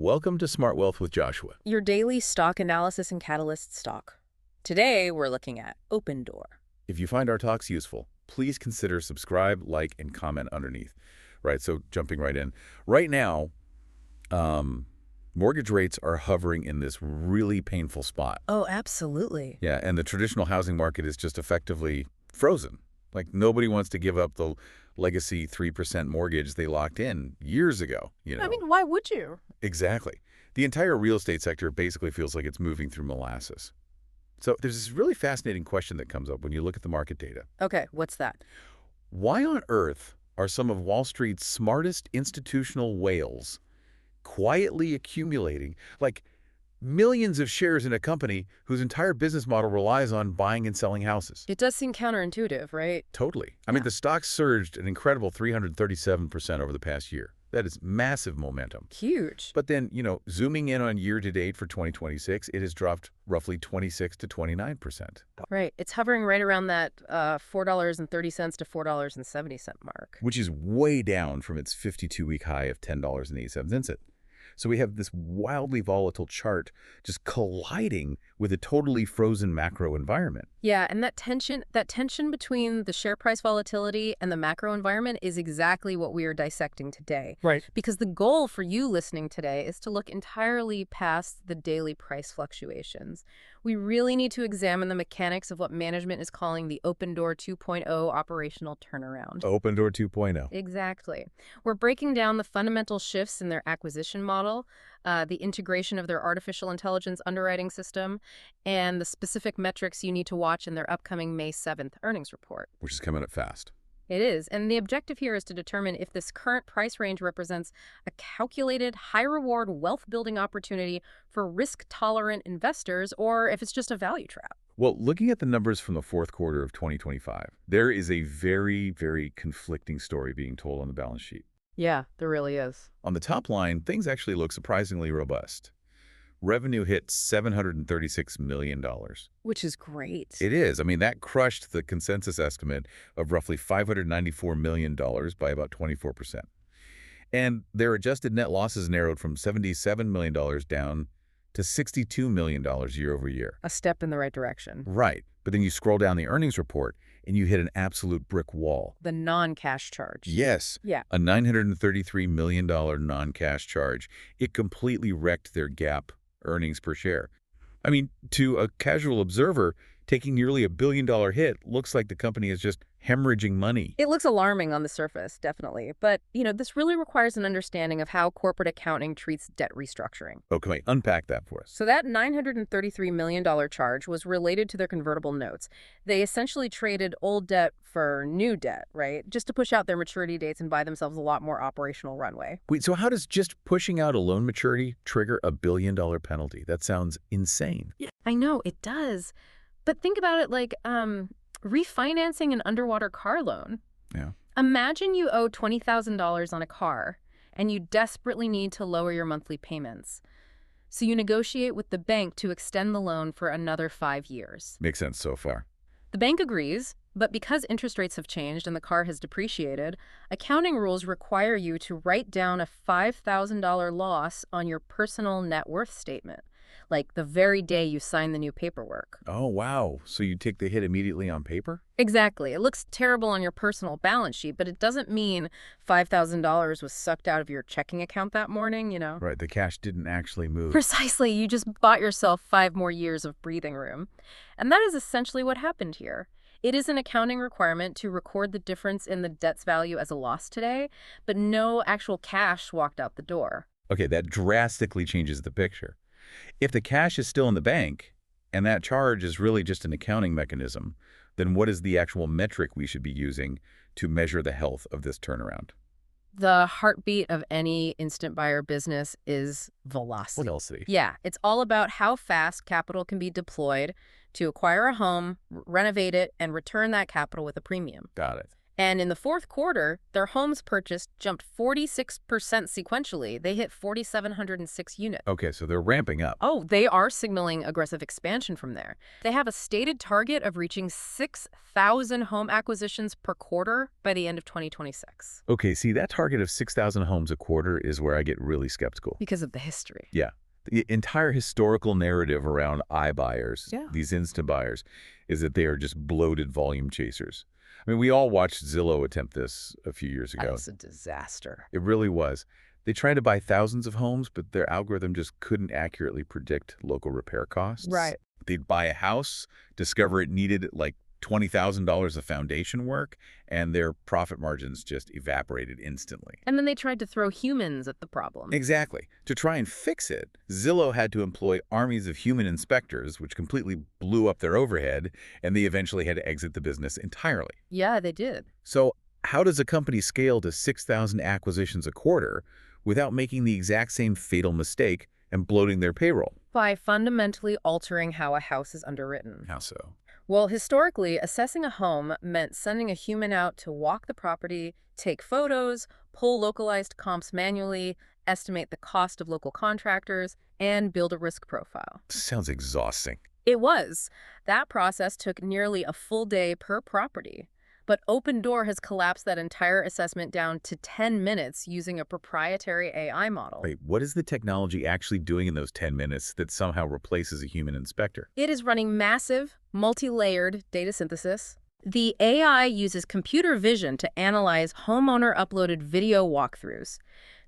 Welcome to Smart Wealth with Joshua. Your daily stock analysis and catalyst stock. Today, we're looking at Opendoor. If you find our talks useful, please consider subscribe, like, and comment underneath. Right, so jumping right in. Right now, mortgage rates are hovering in this really painful spot. Oh, absolutely. Yeah, and the traditional housing market is just effectively frozen. Like, nobody wants to give up the legacy 3% mortgage they locked in years ago, I mean, why would you? Exactly. The entire real estate sector basically feels like it's moving through molasses. So there's this really fascinating question that comes up when you look at the market data. Okay, what's that? Why on earth are some of Wall Street's smartest institutional whales quietly accumulating, like, millions of shares in a company whose entire business model relies on buying and selling houses? It does seem counterintuitive, right? Totally. I mean, the stock surged an incredible 337% over the past year. That is massive momentum. Huge. But then, zooming in on year-to-date for 2026, it has dropped roughly 26 to 29%. Right. It's hovering right around that $4.30 to $4.70 mark. Which is way down from its 52-week high of $10.87. So we have this wildly volatile chart just colliding with a totally frozen macro environment. Yeah, and that tension between the share price volatility and the macro environment is exactly what we are dissecting today. Right. Because the goal for you listening today is to look entirely past the daily price fluctuations. We really need to examine the mechanics of what management is calling the Opendoor 2.0 operational turnaround. Opendoor 2.0. Exactly. We're breaking down the fundamental shifts in their acquisition model, the integration of their artificial intelligence underwriting system, and the specific metrics you need to watch in their upcoming May 7th earnings report. Which is coming up fast. It is, and the objective here is to determine if this current price range represents a calculated, high-reward wealth-building opportunity for risk-tolerant investors, or if it's just a value trap. Well, looking at the numbers from the fourth quarter of 2025, there is a very, very conflicting story being told on the balance sheet. Yeah, there really is. On the top line, things actually look surprisingly robust. Revenue hit $736 million. Which is great. It is. I mean, that crushed the consensus estimate of roughly $594 million by about 24%. And their adjusted net losses narrowed from $77 million down to $62 million year over year. A step in the right direction. Right. But then you scroll down the earnings report and you hit an absolute brick wall. The non-cash charge. Yes. Yeah. A $933 million non-cash charge. It completely wrecked their GAAP earnings per share. I mean, to a casual observer, taking nearly $1 billion hit looks like the company is just hemorrhaging money. It looks alarming on the surface, definitely. But, this really requires an understanding of how corporate accounting treats debt restructuring. Okay, unpack that for us. So that $933 million charge was related to their convertible notes. They essentially traded old debt for new debt, right? Just to push out their maturity dates and buy themselves a lot more operational runway. Wait, so how does just pushing out a loan maturity trigger a $1 billion penalty? That sounds insane. Yeah, I know, it does. But think about it like refinancing an underwater car loan. Yeah. Imagine you owe $20,000 on a car and you desperately need to lower your monthly payments. So you negotiate with the bank to extend the loan for another 5 years. Makes sense so far. The bank agrees, but because interest rates have changed and the car has depreciated, accounting rules require you to write down a $5,000 loss on your personal net worth statement, like the very day you sign the new paperwork. Oh, wow. So you take the hit immediately on paper? Exactly. It looks terrible on your personal balance sheet, but it doesn't mean $5,000 was sucked out of your checking account that morning, Right, the cash didn't actually move. Precisely. You just bought yourself 5 more years of breathing room. And that is essentially what happened here. It is an accounting requirement to record the difference in the debt's value as a loss today, but no actual cash walked out the door. Okay, that drastically changes the picture. If the cash is still in the bank, and that charge is really just an accounting mechanism, then what is the actual metric we should be using to measure the health of this turnaround? The heartbeat of any instant buyer business is velocity. Velocity. Yeah, it's all about how fast capital can be deployed to acquire a home, renovate it, and return that capital with a premium. Got it. And in the fourth quarter, their homes purchased jumped 46% sequentially. They hit 4,706 units. Okay, so they're ramping up. Oh, they are signaling aggressive expansion from there. They have a stated target of reaching 6,000 home acquisitions per quarter by the end of 2026. Okay, see, that target of 6,000 homes a quarter is where I get really skeptical. Because of the history. Yeah. The entire historical narrative around iBuyers, Yeah. these instant buyers, is that they are just bloated volume chasers. I mean, we all watched Zillow attempt this a few years ago. That was a disaster. It really was. They tried to buy thousands of homes, but their algorithm just couldn't accurately predict local repair costs. Right. They'd buy a house, discover it needed like $20,000 of foundation work, and their profit margins just evaporated instantly. And then they tried to throw humans at the problem. Exactly. To try and fix it, Zillow had to employ armies of human inspectors, which completely blew up their overhead, and they eventually had to exit the business entirely. Yeah, they did. So how does a company scale to 6,000 acquisitions a quarter without making the exact same fatal mistake and bloating their payroll? By fundamentally altering how a house is underwritten. How so? Well, historically, assessing a home meant sending a human out to walk the property, take photos, pull localized comps manually, estimate the cost of local contractors, and build a risk profile. Sounds exhausting. It was. That process took nearly a full day per property. But Opendoor has collapsed that entire assessment down to 10 minutes using a proprietary AI model. Wait, what is the technology actually doing in those 10 minutes that somehow replaces a human inspector? It is running massive, multi-layered data synthesis. The AI uses computer vision to analyze homeowner-uploaded video walkthroughs.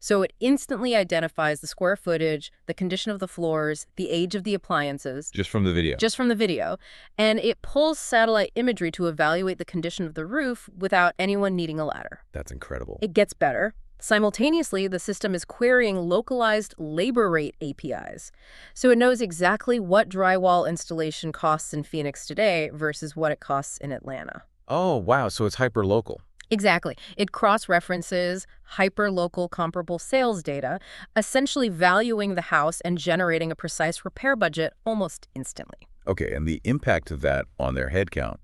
So it instantly identifies the square footage, the condition of the floors, the age of the appliances. Just from the video? Just from the video. And it pulls satellite imagery to evaluate the condition of the roof without anyone needing a ladder. That's incredible. It gets better. Simultaneously, the system is querying localized labor rate APIs. So it knows exactly what drywall installation costs in Phoenix today versus what it costs in Atlanta. Oh, wow. So it's hyper-local. Exactly. It cross-references hyper-local comparable sales data, essentially valuing the house and generating a precise repair budget almost instantly. Okay, and the impact of that on their headcount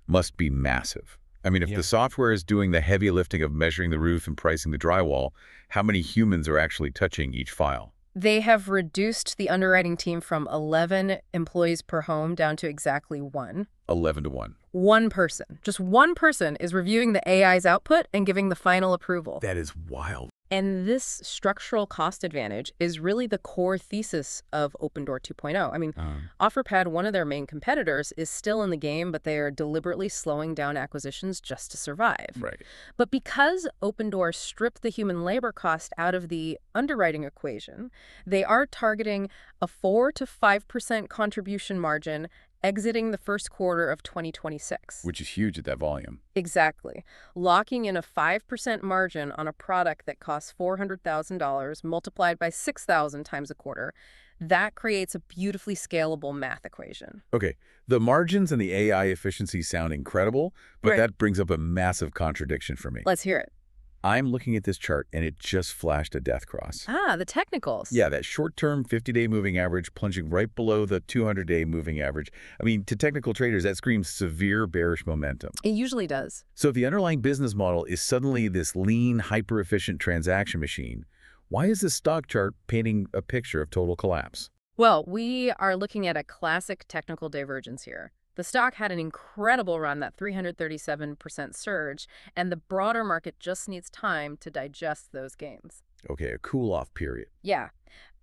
must be massive. I mean, if the software is doing the heavy lifting of measuring the roof and pricing the drywall, how many humans are actually touching each file? They have reduced the underwriting team from 11 employees per home down to exactly 1. 11 to 1. One person, just one person, is reviewing the AI's output and giving the final approval. That is wild. And this structural cost advantage is really the core thesis of Opendoor 2.0. I mean, OfferPad, one of their main competitors, is still in the game, but they are deliberately slowing down acquisitions just to survive. Right. But because Opendoor stripped the human labor cost out of the underwriting equation, they are targeting a 4 to 5% contribution margin exiting the first quarter of 2026. Which is huge at that volume. Exactly. Locking in a 5% margin on a product that costs $400,000 multiplied by 6,000 times a quarter, that creates a beautifully scalable math equation. Okay, the margins and the AI efficiency sound incredible, but Right. that brings up a massive contradiction for me. Let's hear it. I'm looking at this chart, and it just flashed a death cross. Ah, the technicals. Yeah, that short-term 50-day moving average plunging right below the 200-day moving average. I mean, to technical traders, that screams severe bearish momentum. It usually does. So if the underlying business model is suddenly this lean, hyper-efficient transaction machine, why is this stock chart painting a picture of total collapse? Well, we are looking at a classic technical divergence here. The stock had an incredible run, that 337% surge, and the broader market just needs time to digest those gains. Okay, a cool-off period. Yeah.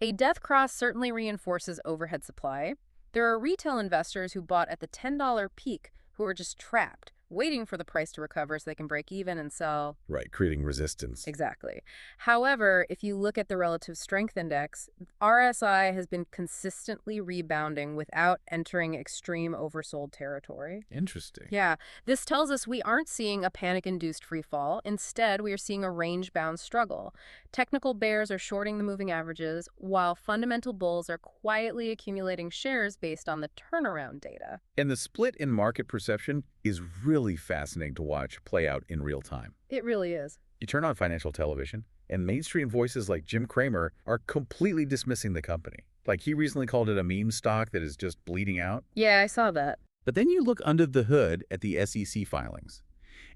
A death cross certainly reinforces overhead supply. There are retail investors who bought at the $10 peak who are just trapped, waiting for the price to recover so they can break even and sell. Right, creating resistance. Exactly. However, if you look at the relative strength index, RSI has been consistently rebounding without entering extreme oversold territory. Interesting. Yeah, this tells us we aren't seeing a panic-induced free fall. Instead, we are seeing a range-bound struggle. Technical bears are shorting the moving averages, while fundamental bulls are quietly accumulating shares based on the turnaround data. And the split in market perception is really fascinating to watch play out in real time. It really is. You turn on financial television, and mainstream voices like Jim Cramer are completely dismissing the company. Like, he recently called it a meme stock that is just bleeding out. Yeah, I saw that. But then you look under the hood at the SEC filings,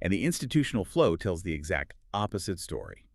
And the institutional flow tells the exact opposite story.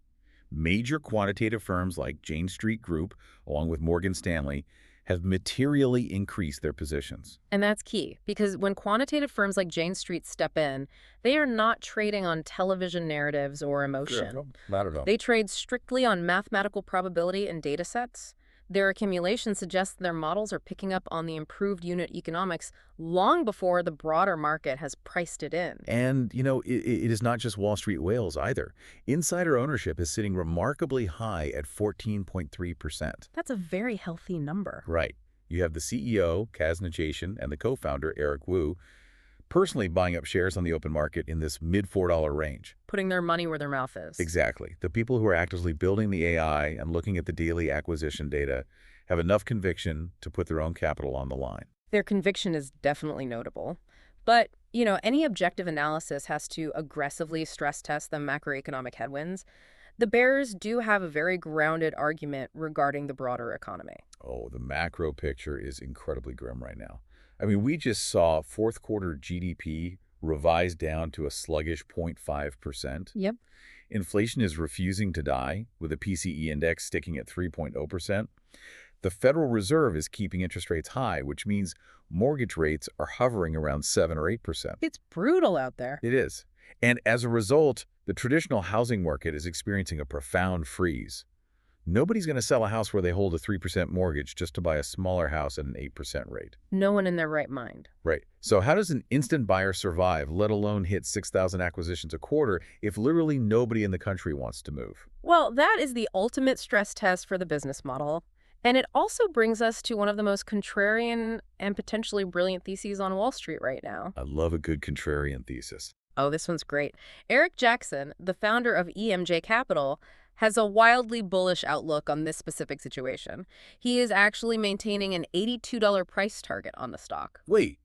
Major quantitative firms like Jane Street Group, along with Morgan Stanley, have materially increased their positions. And that's key, because when quantitative firms like Jane Street step in, they are not trading on television narratives or emotion. Sure, not at all. They trade strictly on mathematical probability and data sets. Their accumulation suggests their models are picking up on the improved unit economics long before the broader market has priced it in. And, it is not just Wall Street whales either. Insider ownership is sitting remarkably high at 14.3%. That's a very healthy number. Right. You have the CEO, Kaz Najatian, and the co-founder, Eric Wu, personally buying up shares on the open market in this mid-$4 range. Putting their money where their mouth is. Exactly. The people who are actively building the AI and looking at the daily acquisition data have enough conviction to put their own capital on the line. Their conviction is definitely notable. But, any objective analysis has to aggressively stress test the macroeconomic headwinds. The bears do have a very grounded argument regarding the broader economy. Oh, the macro picture is incredibly grim right now. I mean, we just saw fourth quarter GDP revised down to a sluggish 0.5%. Yep. Inflation is refusing to die, with the PCE index sticking at 3.0%. The Federal Reserve is keeping interest rates high, which means mortgage rates are hovering around 7 or 8%. It's brutal out there. It is. And as a result, the traditional housing market is experiencing a profound freeze. Nobody's going to sell a house where they hold a 3% mortgage just to buy a smaller house at an 8% rate. No one in their right mind. Right. So how does an instant buyer survive, let alone hit 6,000 acquisitions a quarter, if literally nobody in the country wants to move? Well, that is the ultimate stress test for the business model. And it also brings us to one of the most contrarian and potentially brilliant theses on Wall Street right now. I love a good contrarian thesis. Oh, this one's great. Eric Jackson, the founder of EMJ Capital, has a wildly bullish outlook on this specific situation. He is actually maintaining an $82 price target on the stock. Wait,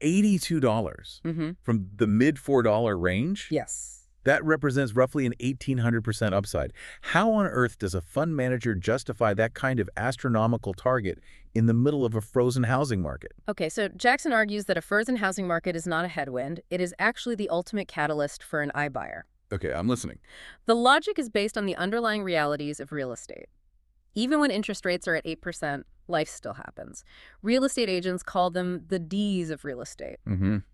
$82 from the mid-$4 range? Yes. That represents roughly an 1,800% upside. How on earth does a fund manager justify that kind of astronomical target in the middle of a frozen housing market? Okay, so Jackson argues that a frozen housing market is not a headwind. It is actually the ultimate catalyst for an iBuyer. Okay, I'm listening. The logic is based on the underlying realities of real estate. Even when interest rates are at 8%, life still happens. Real estate agents call them the Ds of real estate.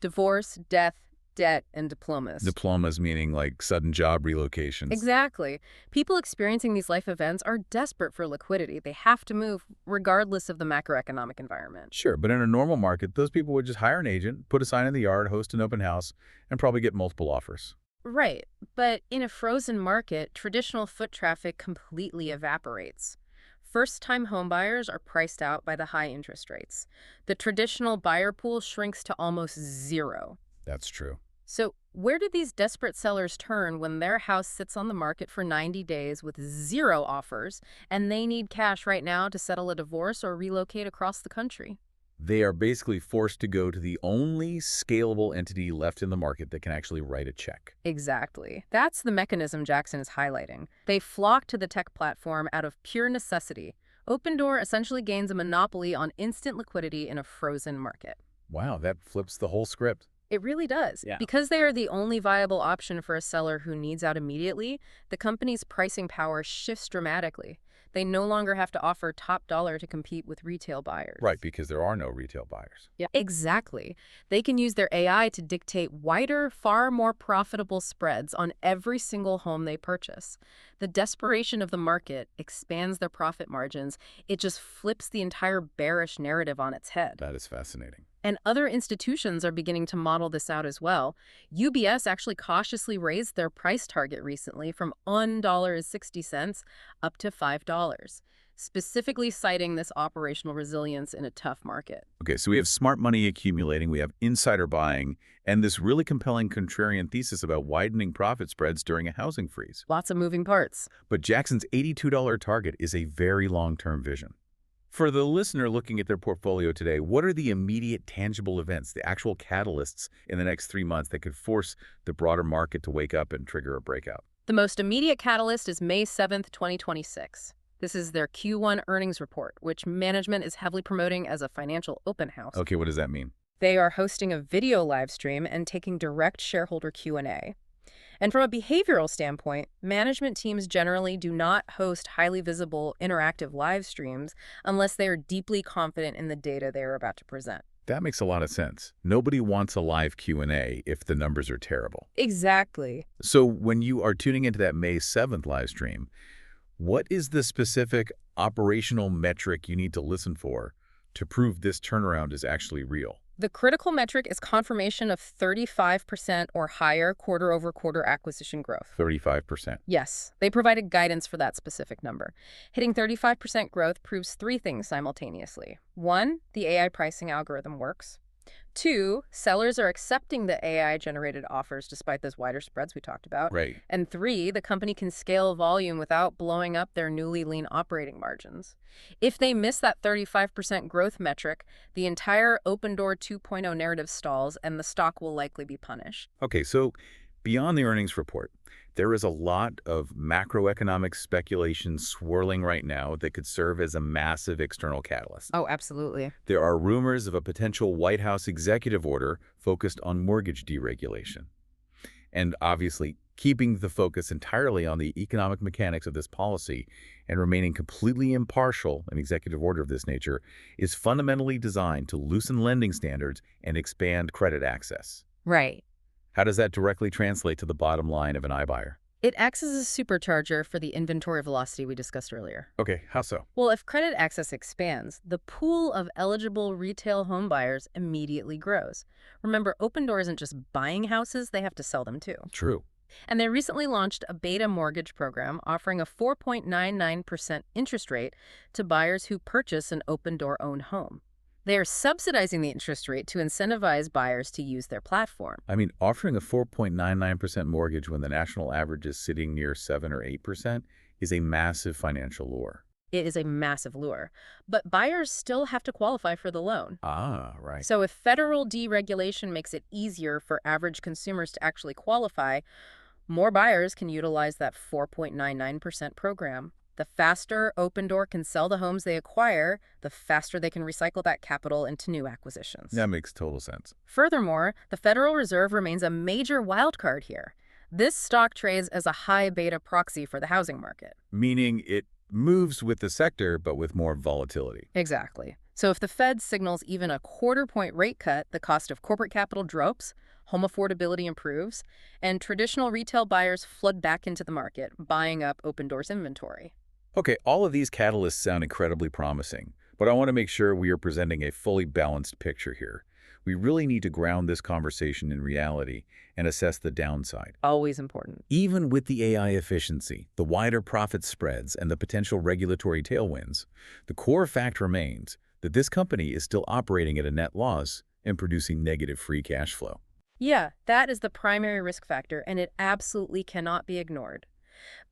Divorce, death, debt, and diplomas. Diplomas meaning like sudden job relocations. Exactly. People experiencing these life events are desperate for liquidity. They have to move regardless of the macroeconomic environment. Sure, but in a normal market, those people would just hire an agent, put a sign in the yard, host an open house, and probably get multiple offers. Right. But in a frozen market, traditional foot traffic completely evaporates. First-time homebuyers are priced out by the high interest rates. The traditional buyer pool shrinks to almost zero. That's true. So where do these desperate sellers turn when their house sits on the market for 90 days with zero offers and they need cash right now to settle a divorce or relocate across the country? They are basically forced to go to the only scalable entity left in the market that can actually write a check. Exactly. That's the mechanism Jackson is highlighting. They flock to the tech platform out of pure necessity. Opendoor essentially gains a monopoly on instant liquidity in a frozen market. Wow, that flips the whole script. It really does. Yeah. Because they are the only viable option for a seller who needs out immediately, the company's pricing power shifts dramatically. They no longer have to offer top dollar to compete with retail buyers. Right, because there are no retail buyers. Yeah, exactly. They can use their AI to dictate wider, far more profitable spreads on every single home they purchase. The desperation of the market expands their profit margins. It just flips the entire bearish narrative on its head. That is fascinating. And other institutions are beginning to model this out as well. UBS actually cautiously raised their price target recently from $1.60 up to $5, specifically citing this operational resilience in a tough market. Okay, so we have smart money accumulating, we have insider buying, and this really compelling contrarian thesis about widening profit spreads during a housing freeze. Lots of moving parts. But Jackson's $82 target is a very long-term vision. For the listener looking at their portfolio today, what are the immediate tangible events, the actual catalysts in the next 3 months that could force the broader market to wake up and trigger a breakout? The most immediate catalyst is May 7th, 2026. This is their Q1 earnings report, which management is heavily promoting as a financial open house. Okay, what does that mean? They are hosting a video live stream and taking direct shareholder Q&A. And from a behavioral standpoint, management teams generally do not host highly visible, interactive live streams unless they are deeply confident in the data they are about to present. That makes a lot of sense. Nobody wants a live Q&A if the numbers are terrible. Exactly. So when you are tuning into that May 7th live stream, what is the specific operational metric you need to listen for to prove this turnaround is actually real? The critical metric is confirmation of 35% or higher quarter-over-quarter acquisition growth. 35%. Yes, they provided guidance for that specific number. Hitting 35% growth proves three things simultaneously. One, the AI pricing algorithm works. Two, sellers are accepting the AI-generated offers despite those wider spreads we talked about. Right. And three, the company can scale volume without blowing up their newly lean operating margins. If they miss that 35% growth metric, the entire Opendoor 2.0 narrative stalls and the stock will likely be punished. Okay, so beyond the earnings report, there is a lot of macroeconomic speculation swirling right now that could serve as a massive external catalyst. Oh, absolutely. There are rumors of a potential White House executive order focused on mortgage deregulation. And obviously, keeping the focus entirely on the economic mechanics of this policy and remaining completely impartial, an executive order of this nature, is fundamentally designed to loosen lending standards and expand credit access. Right. How does that directly translate to the bottom line of an iBuyer? It acts as a supercharger for the inventory velocity we discussed earlier. Okay, how so? Well, if credit access expands, the pool of eligible retail home buyers immediately grows. Remember, Opendoor isn't just buying houses, they have to sell them too. True. And they recently launched a beta mortgage program offering a 4.99% interest rate to buyers who purchase an Opendoor-owned home. They are subsidizing the interest rate to incentivize buyers to use their platform. I mean, offering a 4.99% mortgage when the national average is sitting near 7 or 8% is a massive financial lure. It is a massive lure, but buyers still have to qualify for the loan. Ah, right. So if federal deregulation makes it easier for average consumers to actually qualify, more buyers can utilize that 4.99% program. The faster Opendoor can sell the homes they acquire, the faster they can recycle that capital into new acquisitions. That makes total sense. Furthermore, the Federal Reserve remains a major wildcard here. This stock trades as a high beta proxy for the housing market. Meaning it moves with the sector, but with more volatility. Exactly. So if the Fed signals even a quarter-point rate cut, the cost of corporate capital drops, home affordability improves, and traditional retail buyers flood back into the market, buying up Opendoor's inventory. Okay, all of these catalysts sound incredibly promising, but I want to make sure we are presenting a fully balanced picture here. We really need to ground this conversation in reality and assess the downside. Always important. Even with the AI efficiency, the wider profit spreads, and the potential regulatory tailwinds, the core fact remains that this company is still operating at a net loss and producing negative free cash flow. Yeah, that is the primary risk factor, and it absolutely cannot be ignored.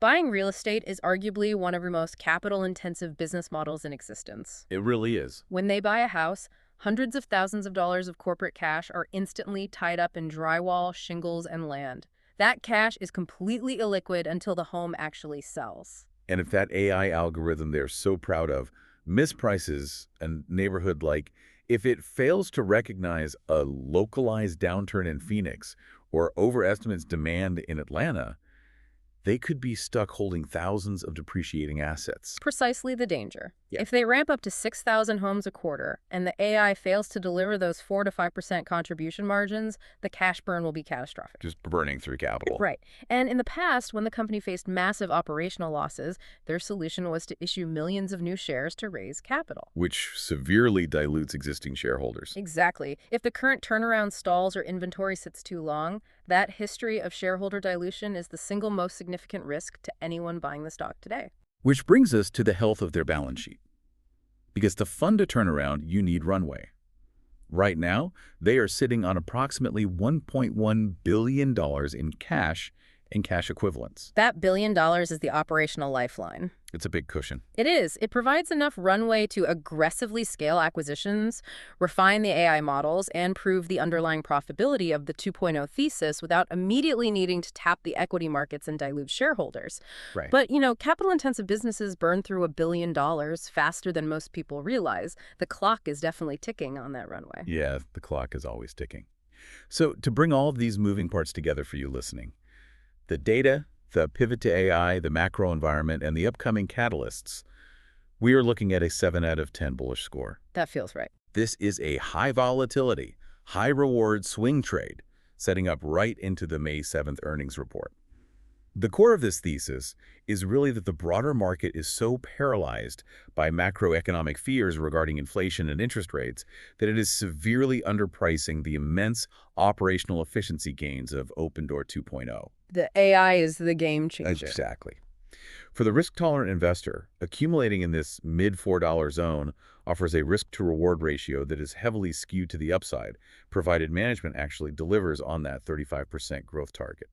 Buying real estate is arguably one of the most capital-intensive business models in existence. It really is. When they buy a house, hundreds of thousands of dollars of corporate cash are instantly tied up in drywall, shingles, and land. That cash is completely illiquid until the home actually sells. And if that AI algorithm they're so proud of misprices a neighborhood, like if it fails to recognize a localized downturn in Phoenix or overestimates demand in Atlanta, they could be stuck holding thousands of depreciating assets. Precisely the danger. Yeah. If they ramp up to 6,000 homes a quarter and the AI fails to deliver those 4 to 5% contribution margins, the cash burn will be catastrophic. Just burning through capital. Right. And in the past, when the company faced massive operational losses, their solution was to issue millions of new shares to raise capital. Which severely dilutes existing shareholders. Exactly. If the current turnaround stalls or inventory sits too long, that history of shareholder dilution is the single most significant risk to anyone buying the stock today. Which brings us to the health of their balance sheet. Because to fund a turnaround, you need runway. Right now, they are sitting on approximately $1.1 billion in cash in cash equivalents. That $1 billion is the operational lifeline. It's a big cushion. It is. It provides enough runway to aggressively scale acquisitions, refine the AI models, and prove the underlying profitability of the 2.0 thesis without immediately needing to tap the equity markets and dilute shareholders. Right. But, capital-intensive businesses burn through $1 billion faster than most people realize. The clock is definitely ticking on that runway. Yeah, the clock is always ticking. So to bring all of these moving parts together for you listening, the data, the pivot to AI, the macro environment, and the upcoming catalysts, we are looking at a 7 out of 10 bullish score. That feels right. This is a high volatility, high reward swing trade, setting up right into the May 7th earnings report. The core of this thesis is really that the broader market is so paralyzed by macroeconomic fears regarding inflation and interest rates that it is severely underpricing the immense operational efficiency gains of Opendoor 2.0. The AI is the game changer. Exactly. For the risk-tolerant investor, accumulating in this mid-$4 zone offers a risk-to-reward ratio that is heavily skewed to the upside, provided management actually delivers on that 35% growth target.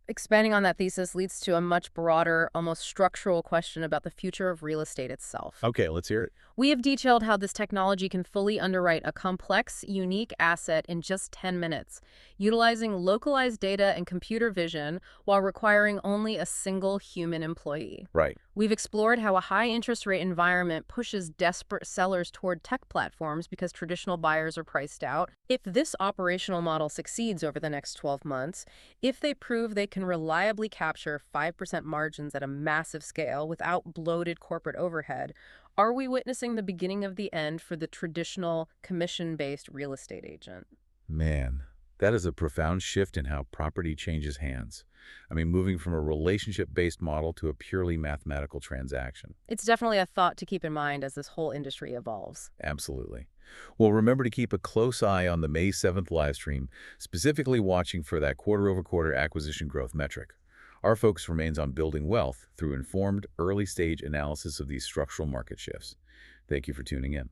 Expanding on that thesis leads to a much broader, almost structural question about the future of real estate itself. Okay, let's hear it. We have detailed how this technology can fully underwrite a complex, unique asset in just 10 minutes, utilizing localized data and computer vision while requiring only a single human employee. Right. We've explored how a high interest rate environment pushes desperate sellers toward tech platforms because traditional buyers are priced out. If this operational model succeeds over the next 12 months, if they prove they can reliably capture 5% margins at a massive scale without bloated corporate overhead, are we witnessing the beginning of the end for the traditional commission-based real estate agent? Man, that is a profound shift in how property changes hands. I mean, moving from a relationship-based model to a purely mathematical transaction. It's definitely a thought to keep in mind as this whole industry evolves. Absolutely. Well, remember to keep a close eye on the May 7th live stream, specifically watching for that quarter-over-quarter acquisition growth metric. Our focus remains on building wealth through informed, early-stage analysis of these structural market shifts. Thank you for tuning in.